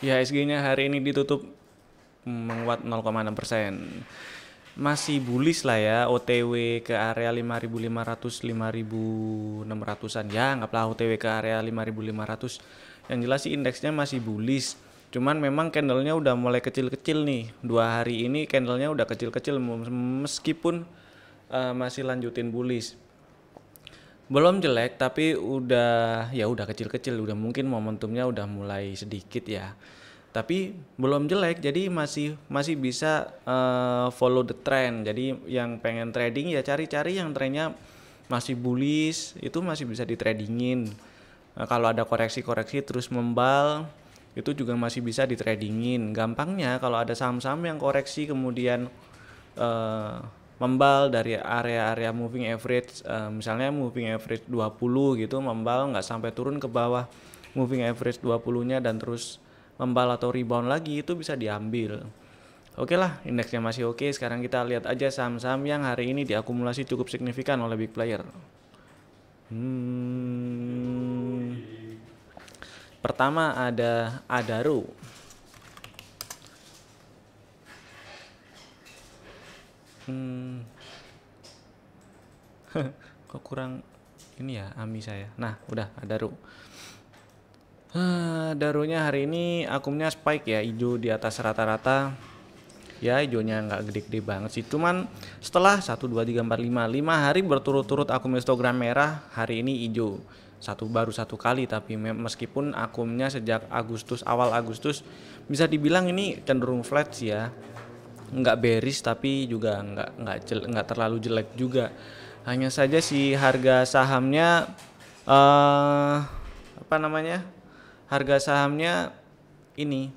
IHSG-nya hari ini ditutup menguat 0,6%. Masih bullish lah ya, OTW ke area 5.500 5.600-an ya, anggaplah OTW ke area 5.500. Yang jelas sih indeksnya masih bullish. Cuman memang candlenya udah mulai kecil-kecil nih. 2 hari ini candlenya udah kecil-kecil meskipun masih lanjutin bullish. Belum jelek tapi udah kecil-kecil, udah mungkin momentumnya udah mulai sedikit ya. Tapi belum jelek, jadi masih bisa follow the trend. Jadi yang pengen trading ya cari-cari yang trennya masih bullish, itu masih bisa ditradingin. Kalau ada koreksi-koreksi terus membal, itu juga masih bisa ditradingin. Gampangnya kalau ada saham-saham yang koreksi kemudian membal dari area-area moving average, misalnya moving average 20 gitu, membal nggak sampai turun ke bawah moving average 20-nya dan terus membal atau rebound lagi, itu bisa diambil. Oke lah, indeksnya masih oke. Sekarang kita lihat aja saham-saham yang hari ini diakumulasi cukup signifikan oleh big player. Pertama ada Adaro. Kok kurang ini ya AMI saya. Nah, udah Adaro. Darunya hari ini akumnya spike ya, hijau di atas rata-rata. Ya hijaunya nggak gede-gede banget sih. Cuman setelah 1, 2, 3, 4, 5 hari berturut-turut akum histogram merah, hari ini hijau. Baru satu kali, tapi meskipun akumnya sejak awal Agustus bisa dibilang ini cenderung flat sih ya. Nggak bearish tapi juga nggak terlalu jelek juga. Hanya saja si harga sahamnya harga sahamnya ini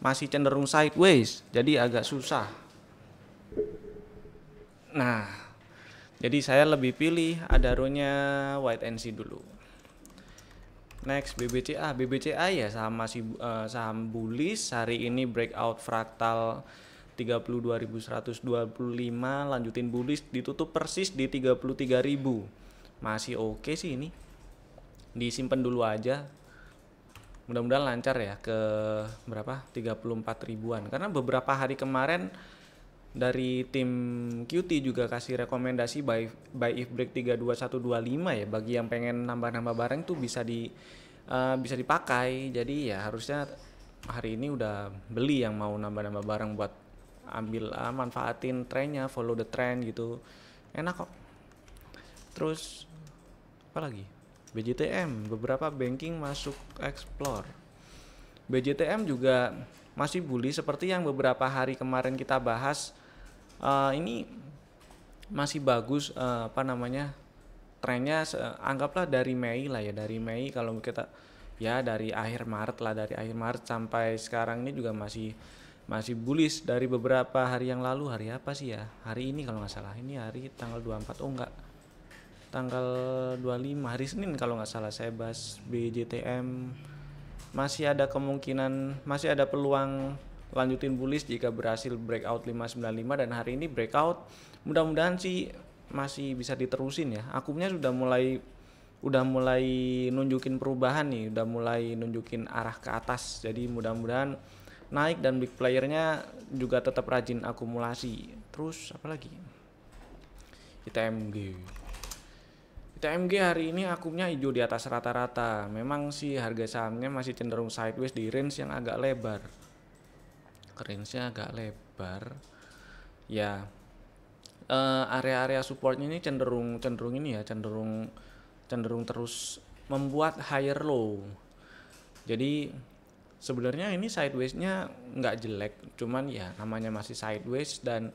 masih cenderung sideways, jadi agak susah. Nah, jadi saya lebih pilih Adaronya wait and see dulu. Next BBCA. BBCA ya saham bullish, hari ini breakout fraktal 32.125, lanjutin bullish, ditutup persis di 33.000. Masih oke sih ini. Disimpan dulu aja. Mudah-mudahan lancar ya ke berapa? 34 ribuan. Karena beberapa hari kemarin dari tim QT juga kasih rekomendasi buy if break 32125 ya, bagi yang pengen nambah-nambah barang tuh bisa dipakai. Jadi ya harusnya hari ini udah beli yang mau nambah-nambah barang buat ambil manfaatin trennya, follow the trend gitu. Enak kok. Terus apa lagi? BJTM, beberapa banking masuk explore. BJTM juga masih bullish seperti yang beberapa hari kemarin kita bahas. Ini masih bagus, trennya anggaplah dari Mei lah ya, dari Mei kalau kita ya dari akhir Maret sampai sekarang ini juga masih bullish. Dari beberapa hari yang lalu, hari apa sih ya, hari ini kalau nggak salah, ini hari tanggal 24, tanggal 25, hari Senin kalau nggak salah saya bahas BJTM. Masih ada kemungkinan, masih ada peluang lanjutin bullish jika berhasil breakout 595, dan hari ini breakout. Mudah-mudahan sih masih bisa diterusin ya. Akumnya udah mulai nunjukin perubahan nih, udah mulai nunjukin arah ke atas. Jadi mudah-mudahan naik dan big playernya juga tetap rajin akumulasi. Terus apa lagi? ITMG hari ini akumnya hijau di atas rata-rata. Memang sih harga sahamnya masih cenderung sideways di range yang agak lebar. Ya, area-area supportnya ini cenderung terus membuat higher low. Jadi sebenarnya ini sideways-nya nggak jelek, cuman ya namanya masih sideways, dan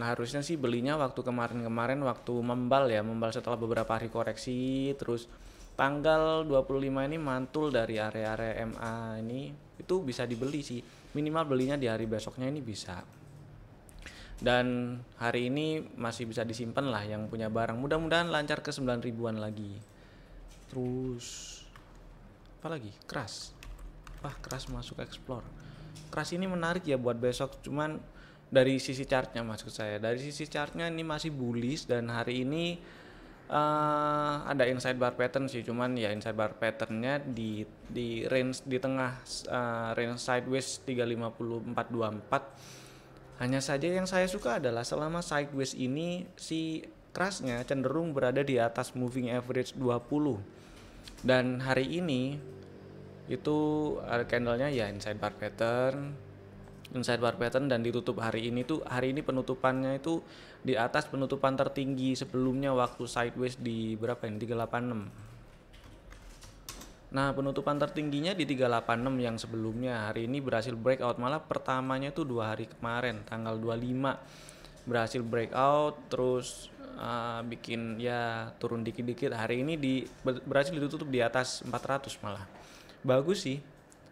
harusnya sih belinya waktu kemarin waktu membal setelah beberapa hari koreksi, terus tanggal 25 ini mantul dari area-area MA ini, itu bisa dibeli sih, minimal belinya di hari besoknya ini bisa. Dan hari ini masih bisa disimpan lah yang punya barang, mudah-mudahan lancar ke 9 ribuan lagi. Terus apa lagi? Crash masuk explore. Crash ini menarik ya buat besok, cuman dari sisi chartnya ini masih bullish, dan hari ini Ada inside bar pattern sih, cuman ya inside bar patternnya di range di tengah range sideways 350 424. Hanya saja yang saya suka adalah selama sideways ini si crushnya cenderung berada di atas moving average 20. Dan hari ini itu candlenya ya inside bar pattern dan ditutup hari ini penutupannya itu di atas penutupan tertinggi sebelumnya waktu sideways di berapa ini 386. Nah, penutupan tertingginya di 386 yang sebelumnya hari ini berhasil breakout, malah pertamanya itu 2 hari kemarin tanggal 25 berhasil breakout, terus bikin ya turun dikit-dikit. Hari ini berhasil ditutup di atas 400 malah. Bagus sih.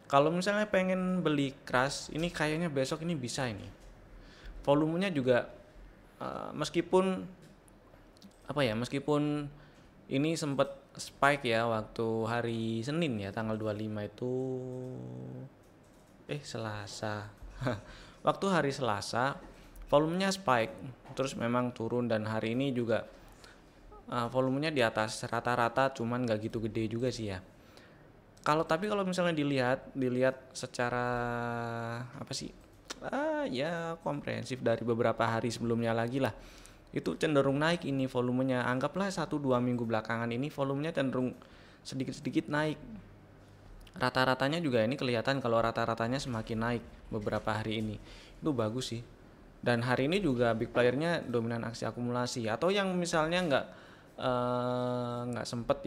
Kalau misalnya pengen beli crush, ini kayaknya besok ini bisa ini. Volumenya juga meskipun ini sempat spike ya waktu hari Senin ya tanggal 25 itu Selasa. Waktu hari Selasa volumenya spike, terus memang turun dan hari ini juga volumenya di atas rata-rata, cuman nggak gitu gede juga sih ya. Tapi kalau misalnya dilihat secara ya komprehensif dari beberapa hari sebelumnya lagi lah, itu cenderung naik ini volumenya. Anggaplah 1-2 minggu belakangan ini volumenya cenderung sedikit-sedikit naik. Rata-ratanya juga ini kelihatan kalau rata-ratanya semakin naik beberapa hari ini. Itu bagus sih. Dan hari ini juga big playernya dominan aksi akumulasi. Atau yang misalnya nggak sempet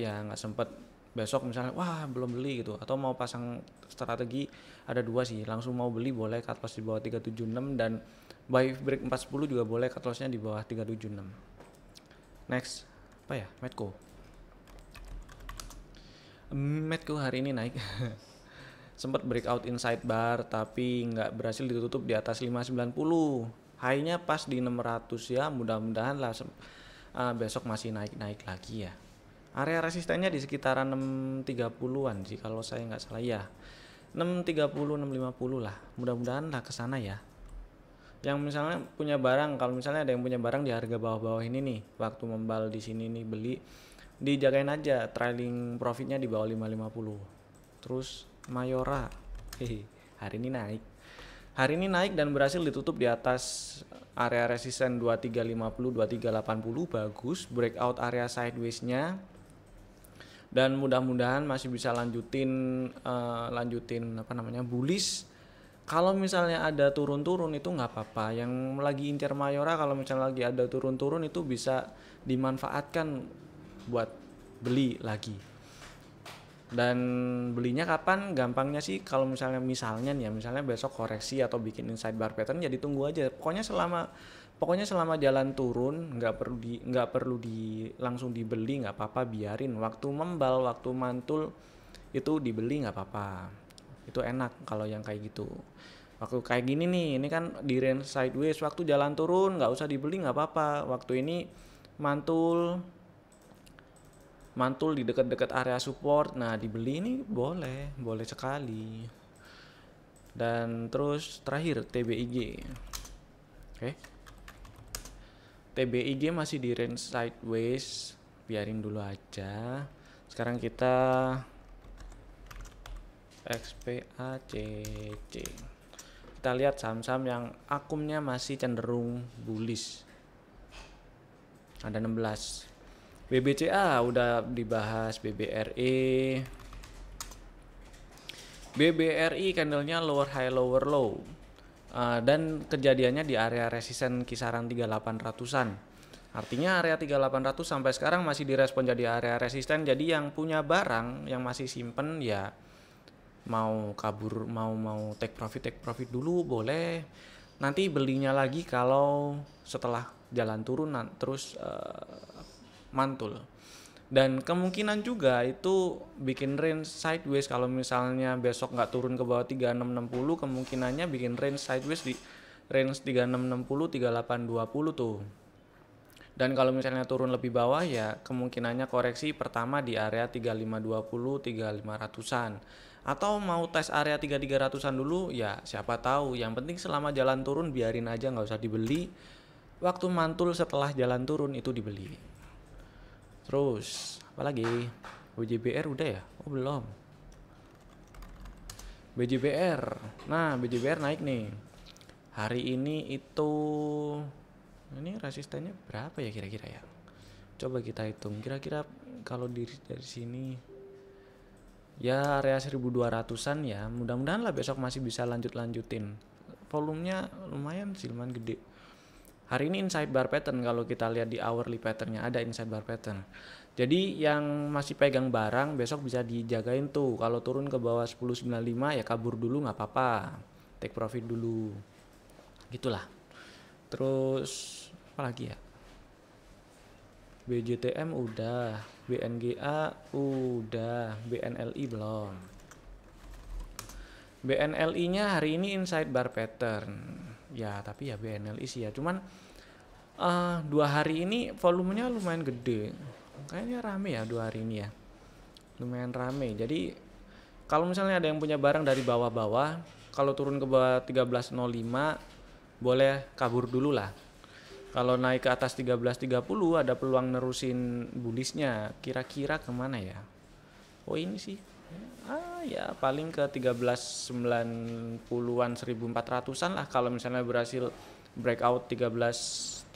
besok misalnya belum beli gitu, atau mau pasang strategi, ada 2 sih, langsung mau beli boleh cut loss di bawah 376 dan buy break 410 juga boleh cut lossnya di bawah 376. Next Medco hari ini naik. Sempat breakout inside bar tapi nggak berhasil ditutup di atas 590, high-nya pas di 600 ya. Mudah-mudahan lah besok masih naik lagi ya. Area resistennya di sekitaran 630-an sih kalau saya nggak salah ya. 630 650 lah. Mudah-mudahan lah ke sana ya. Yang misalnya punya barang, kalau misalnya ada yang punya barang di harga bawah-bawah ini nih, waktu membal di sini nih beli, dijagain aja trailing profitnya di bawah 550. Terus Mayora hari ini naik dan berhasil ditutup di atas area resisten 2350 2380. Bagus breakout area sideways-nya. Dan mudah-mudahan masih bisa lanjutin bullish. Kalau misalnya ada turun-turun itu nggak apa-apa. Yang lagi incer Mayora, kalau misalnya lagi ada turun-turun itu bisa dimanfaatkan buat beli lagi. Dan belinya kapan? Gampangnya sih kalau misalnya besok koreksi atau bikin inside bar pattern, ya ditunggu aja. Pokoknya selama jalan turun nggak perlu langsung dibeli, nggak apa-apa, biarin. Waktu membal, waktu mantul itu dibeli nggak apa-apa. Itu enak kalau yang kayak gitu. Waktu kayak gini nih, ini kan di range sideways, waktu jalan turun nggak usah dibeli nggak apa-apa. Waktu ini mantul di dekat-dekat area support, nah dibeli ini boleh sekali. Dan terus terakhir TBIG. Oke. TBIG masih di range sideways, biarin dulu aja. Sekarang kita XPACC. Kita lihat saham-saham yang akumnya masih cenderung bullish. Ada 16. BBCA udah dibahas. BBRI candlenya lower high lower low. Dan kejadiannya di area resisten kisaran 3800-an. Artinya area 3800 sampai sekarang masih direspon jadi area resisten. Jadi yang punya barang yang masih simpen ya mau kabur, mau take profit dulu boleh. Nanti belinya lagi kalau setelah jalan turun terus mantul. Dan kemungkinan juga itu bikin range sideways. Kalau misalnya besok nggak turun ke bawah 3660, kemungkinannya bikin range sideways di range 3660 3820 tuh. Dan kalau misalnya turun lebih bawah ya kemungkinannya koreksi pertama di area 3520 3500-an. Atau mau tes area 3300-an dulu ya siapa tahu. Yang penting selama jalan turun biarin aja, nggak usah dibeli. Waktu mantul setelah jalan turun itu dibeli. Terus apa lagi? BJBR udah ya? Oh belum. BJBR. Nah, BJBR naik nih. Hari ini itu resistennya berapa ya kira-kira ya? Coba kita hitung. Kira-kira kalau dari sini ya area 1200-an ya. Mudah-mudahan lah besok masih bisa lanjutin. Volumenya lumayan sih, lumayan gede. Hari ini inside bar pattern, kalau kita lihat di hourly patternnya ada inside bar pattern. Jadi yang masih pegang barang besok bisa dijagain tuh. Kalau turun ke bawah 10.95 ya kabur dulu nggak apa-apa. Take profit dulu. Gitulah. Terus apa lagi ya? BJTM udah, BNGA udah, BNLI belum. BNLI-nya hari ini inside bar pattern. Ya, tapi ya BNLI sih ya. Cuman 2 hari ini volumenya lumayan gede. Kayaknya rame ya 2 hari ini ya. Lumayan rame. Jadi kalau misalnya ada yang punya barang dari bawah-bawah, kalau turun ke bawah 13.05 boleh kabur dulu lah. Kalau naik ke atas 13.30 ada peluang nerusin bullishnya. Kira-kira kemana ya? Oh ini sih. Ya paling ke 13.90-an 1.400-an lah kalau misalnya berhasil breakout 13.30.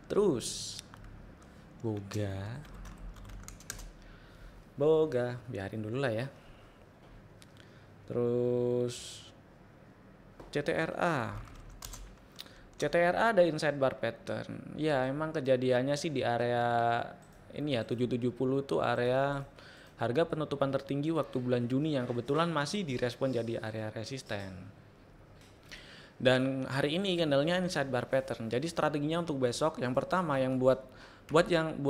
Terus Boga biarin dulu lah ya. Terus CTRA ada inside bar pattern. Ya emang kejadiannya sih di area ini ya 770 itu area harga penutupan tertinggi waktu bulan Juni yang kebetulan masih direspon jadi area resisten. Dan hari ini candlenya inside bar pattern. Jadi strateginya untuk besok yang pertama yang buat yang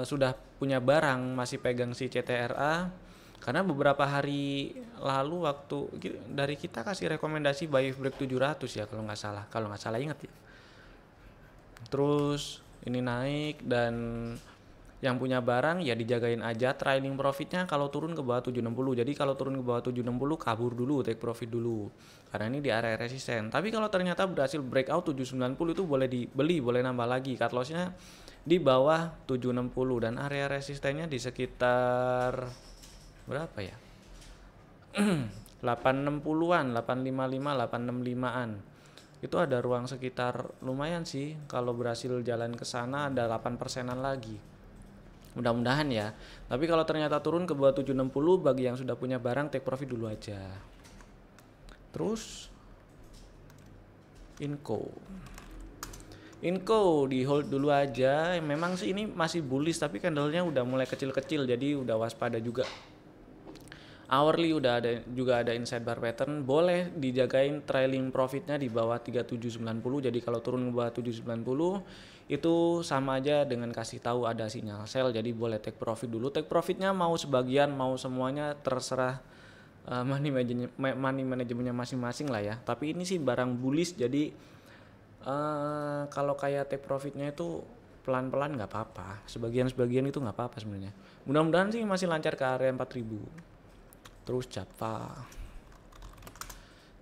sudah punya barang masih pegang si CTRA. Karena beberapa hari lalu waktu dari kita kasih rekomendasi buy break 700 ya kalau nggak salah ingat ya. Terus ini naik dan yang punya barang ya dijagain aja trailing profitnya kalau turun ke bawah 760. Jadi kalau turun ke bawah 760 kabur dulu, take profit dulu. Karena ini di area resisten. Tapi kalau ternyata berhasil breakout 790 itu boleh dibeli, boleh nambah lagi. Cut loss-nya di bawah 760 dan area resistennya di sekitar berapa ya? 860-an, 855, 865-an. Itu ada ruang sekitar lumayan sih kalau berhasil jalan ke sana ada 8%-an lagi. Mudah-mudahan ya. Tapi kalau ternyata turun ke bawah 760 bagi yang sudah punya barang take profit dulu aja. Terus Inco di hold dulu aja. Memang sih ini masih bullish tapi candlenya udah mulai kecil-kecil jadi udah waspada juga. Hourly juga ada inside bar pattern, boleh dijagain trailing profitnya di bawah 3790. Jadi kalau turun ke bawah 790 itu sama aja dengan kasih tahu ada sinyal sell, jadi boleh take profit dulu. Take profitnya mau sebagian mau semuanya terserah money manajemennya masing-masing lah ya. Tapi ini sih barang bullish jadi kalau kayak take profitnya itu pelan-pelan nggak apa-apa, sebagian itu nggak apa-apa sebenarnya. Mudah-mudahan sih masih lancar ke area 4000. Terus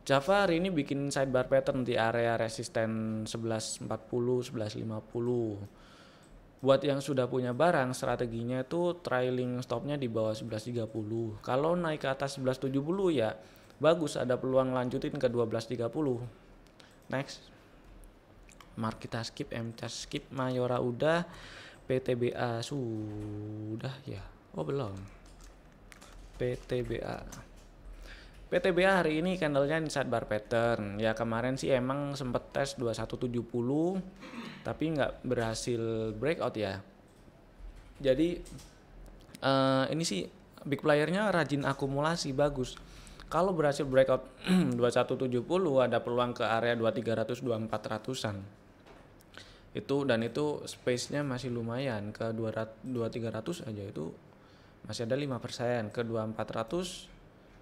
Java hari ini bikin sidebar pattern di area resisten 1140, 1150. Buat yang sudah punya barang, strateginya itu trailing stopnya di bawah 1130. Kalau naik ke atas 1170 ya bagus, ada peluang lanjutin ke 1230. Next. Mark kita skip, MCAS skip, Mayora udah, PTBA sudah ya. Oh belum. PTBA hari ini candlenya inside bar pattern. Ya kemarin sih emang sempet tes 2170 tapi nggak berhasil breakout ya. Jadi ini sih big playernya rajin akumulasi bagus. Kalau berhasil breakout 2170 ada peluang ke area 2300 2400-an. Itu space-nya masih lumayan ke 2300 aja itu masih ada 5%, ke 2400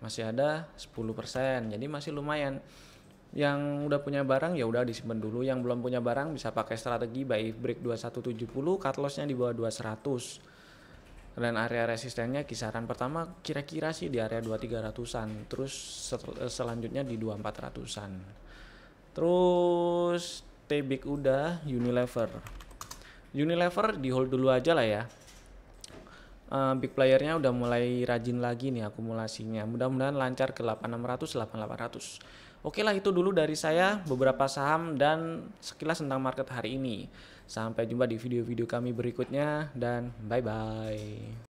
masih ada 10%. Jadi masih lumayan. Yang udah punya barang ya udah disimpan dulu, yang belum punya barang bisa pakai strategi buy break 2170, cut loss-nya di bawah 2100. Dan area resistennya kisaran pertama kira-kira sih di area 2300-an, terus selanjutnya di 2400-an. Terus PT Big udah, Unilever. Unilever di hold dulu aja lah ya. Big playernya udah mulai rajin lagi nih akumulasinya. Mudah-mudahan lancar ke 8600, 8800. Oke lah, itu dulu dari saya beberapa saham dan sekilas tentang market hari ini. Sampai jumpa di video-video kami berikutnya dan bye-bye.